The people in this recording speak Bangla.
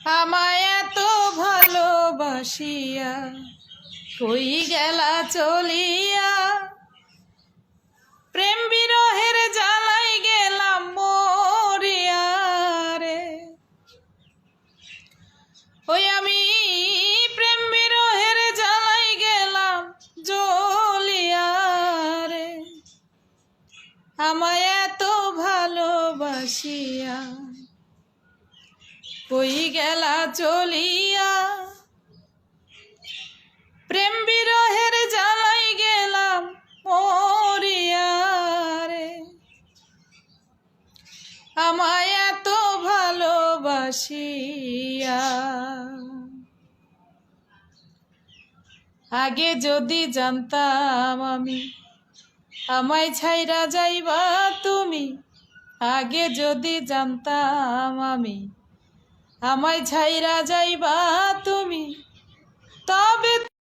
আমায় এত ভালোবাসিয়া কই গেলা চলিয়া, প্রেম বিরহের জ্বালাই গেলাম মরিয়া রে। ওই আমি প্রেম বিরহের জ্বালাই গেলাম জ্বলিয়া রে। আমায় এত ভালোবাসিয়া কই গেলা চলিয়া, প্রেম বিরহের জ্বালাই গেলাম মরিয়া রে। আমায় এত ভালোবাসিয়া। আগে যদি জানতাম আমি আমায় ছাইরা যাইবা তুমি, আগে যদি জানতাম আমি আমায় ছাইরা যাইবা